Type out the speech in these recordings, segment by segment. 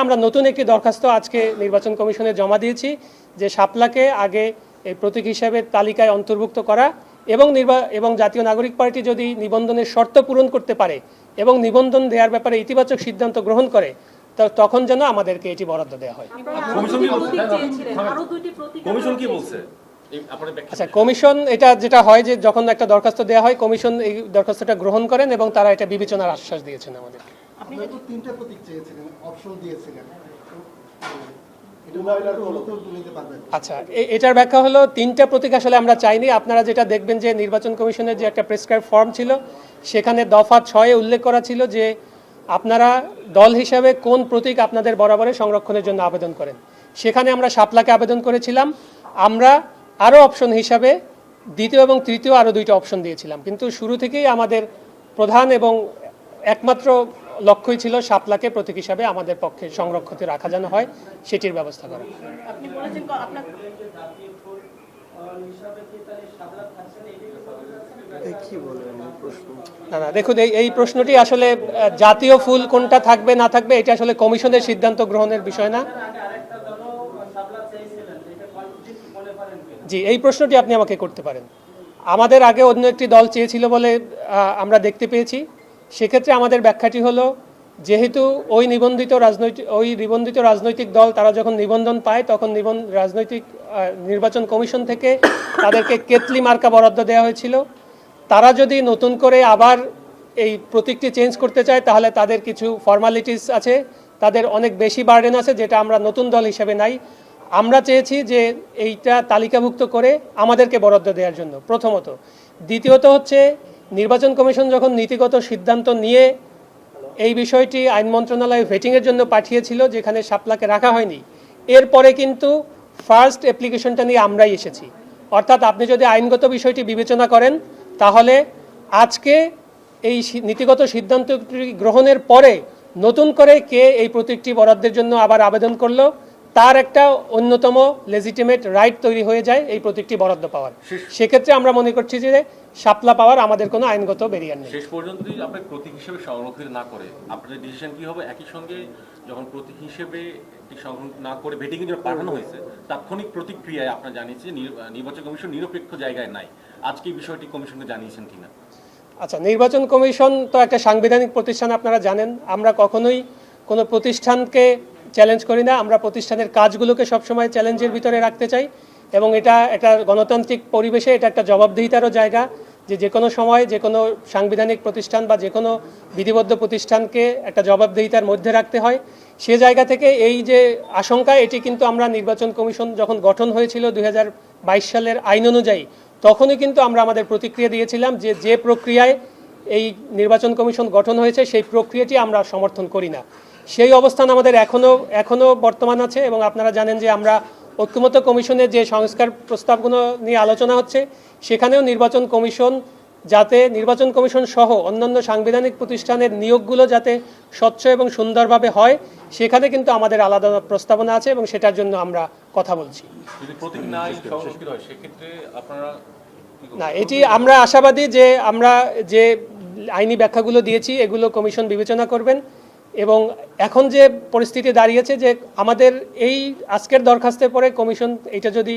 আমরা নতুন একটি দরখাস্ত আজকে নির্বাচন কমিশনে জমা দিয়েছি যে শাপলাকে আগে এই প্রতীক হিসেবে তালিকায় অন্তর্ভুক্ত করা এবং জাতীয় নাগরিক পার্টি যদি নিবন্ধনের শর্ত পূরণ করতে পারে এবং নিবন্ধন দেওয়ার ব্যাপারে ইতিবাচক সিদ্ধান্ত গ্রহণ করে তখন যেন আমাদেরকে এটি বরাদ্দ দেওয়া হয়। আচ্ছা, কমিশন এটা যেটা হয় যে যখন একটা দরখাস্ত দেওয়া হয় কমিশন এই দরখাস্তটা গ্রহণ করেন এবং তারা এটা বিবেচনার আশ্বাস দিয়েছেন আমাদের। আপনি তো তিনটা প্রতীক চেয়েছিলেন, অপশন দিয়েছিলেন। আচ্ছা, এটার ব্যাখ্যা হলো তিনটা প্রতীক আসলে আমরা চাইনি। আপনারা যেটা দেখবেন যে নির্বাচন কমিশনের যে একটা প্রেসক্রাইব ফর্ম ছিল সেখানে দফা 6-এ উল্লেখ করা ছিল যে আপনারা দল হিসাবে কোন প্রতীক আপনাদের বরাবরে সংরক্ষণের জন্য আবেদন করেন। সেখানে আমরা শাপলাকে আবেদন করেছিলাম। আমরা আরও অপশন হিসাবে দ্বিতীয় এবং তৃতীয় আরও 2টা অপশন দিয়েছিলাম, কিন্তু শুরু থেকেই আমাদের প্রধান এবং একমাত্র লক্ষ্যই ছিল শাপলাকে প্রতীক হিসাবে আমাদের পক্ষে সংরক্ষিত রাখা যেন হয় সেটির ব্যবস্থা করা। না, দেখুন এই প্রশ্নটি আসলে জাতীয় ফুল কোনটা থাকবে না থাকবে এটা আসলে কমিশনের সিদ্ধান্ত গ্রহণের বিষয় না। জি, এই প্রশ্নটি আপনি আমাকে করতে পারেন। আমাদের আগে অন্য একটি দল চেয়েছিল বলে আমরা দেখতে পেয়েছি। সেক্ষেত্রে আমাদের ব্যাখ্যাটি হলো যেহেতু ওই নিবন্ধিত রাজনৈতিক দল তারা যখন নিবন্ধন পায় তখন নির্বাচন কমিশন থেকে তাদেরকে কেতলি মার্কা বরাদ্দ দেওয়া হয়েছিল। তারা যদি নতুন করে আবার এই প্রতীকটি চেঞ্জ করতে চায় তাহলে তাদের কিছু ফর্মালিটিস আছে, তাদের অনেক বেশি বার্ডেন আছে যেটা আমরা নতুন দল হিসেবে নাই। আমরা চেয়েছি যে এইটা তালিকাভুক্ত করে আমাদেরকে বরাদ্দ দেওয়ার জন্য প্রথমত। দ্বিতীয়ত হচ্ছে নির্বাচন কমিশন যখন নীতিগত সিদ্ধান্ত নিয়ে এই বিষয়টি আইন মন্ত্রণালয় ভেটিংয়ের জন্য পাঠিয়েছিল যেখানে শাপলাকে রাখা হয়নি, এরপরে কিন্তু ফার্স্ট অ্যাপ্লিকেশনটা নিয়ে আমরাই এসেছি। অর্থাৎ আপনি যদি আইনগত বিষয়টি বিবেচনা করেন তাহলে আজকে এই নীতিগত সিদ্ধান্তটি গ্রহণের পরে নতুন করে কে এই প্রতীকটি বরাদ্দের জন্য আবার আবেদন করলো তার একটা অন্যতম লেজিটিমেট রাইট তৈরি হয়ে যায় এই প্রতীকটি বরাদ্দ পাওয়ার। সেক্ষেত্রে আমরা মনে করছি যে শাপলা পাওয়ার আমাদের কোনো আইনগত ব্যারিয়ার নেই। শেষ পর্যন্ত যদি আপনি প্রতীক হিসেবে সংরক্ষিত না করে আপনাদের ডিসিশন কি হবে? একই সঙ্গে যখন প্রতীক হিসেবে সংরক্ষণ না করে ভেটিংয়ের জন্য পাঠানো হয়েছে তাৎক্ষণিক প্রতিক্রিয়ায় আপনারা জানিয়েছেন নির্বাচন কমিশন নিরপেক্ষ জায়গায় নাই। আজকে এই বিষয়টি কমিশনকে জানিয়েছেন কিনা? আচ্ছা, নির্বাচন কমিশন তো একটা সাংবিধানিক প্রতিষ্ঠান, আপনারা জানেন। আমরা কখনোই কোনো প্রতিষ্ঠানকে চ্যালেঞ্জ করি না। আমরা প্রতিষ্ঠানের কাজগুলোকে সবসময় চ্যালেঞ্জের ভিতরে রাখতে চাই এবং এটা একটা গণতান্ত্রিক পরিবেশে এটা একটা জবাবদিহিতারও জায়গা যে কোনো সময় যে কোনো সাংবিধানিক প্রতিষ্ঠান বা যে কোনো বিধিবদ্ধ প্রতিষ্ঠানকে একটা জবাবদিহিতার মধ্যে রাখতে হয়। সে জায়গা থেকে এই যে আশঙ্কা, এটি কিন্তু আমরা নির্বাচন কমিশন যখন গঠন হয়েছিল 2022 সালের আইন অনুযায়ী তখনই কিন্তু আমরা আমাদের প্রতিক্রিয়া দিয়েছিলাম যে প্রক্রিয়ায় এই নির্বাচন কমিশন গঠন হয়েছে সেই প্রক্রিয়াটি আমরা সমর্থন করি না। সেই অবস্থান আমাদের এখনও বর্তমান আছে এবং আপনারা জানেন যে আমরা ঐক্যমত্য কমিশনের যে সংস্কার প্রস্তাবগুলো নিয়ে আলোচনা হচ্ছে সেখানেও নির্বাচন কমিশন সহ অন্যান্য সাংবিধানিক প্রতিষ্ঠানের নিয়োগগুলো যাতে স্বচ্ছ এবং সুন্দরভাবে হয় সেখানে কিন্তু আমাদের আলাদা প্রস্তাবনা আছে এবং সেটার জন্য আমরা কথা বলছি। না, এটি আমরা আশাবাদী যে আমরা যে আইনি ব্যাখ্যাগুলো দিয়েছি এগুলো কমিশন বিবেচনা করবেন এবং এখন যে পরিস্থিতি দাঁড়িয়েছে যে আমাদের এই আজকের দরখাস্তের পরে কমিশন এটা যদি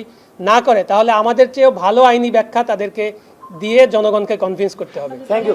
না করে তাহলে আমাদের চেয়েও ভালো আইনি ব্যাখ্যা তাদেরকে দিয়ে জনগণকে কনভিন্স করতে হবে। Thank you.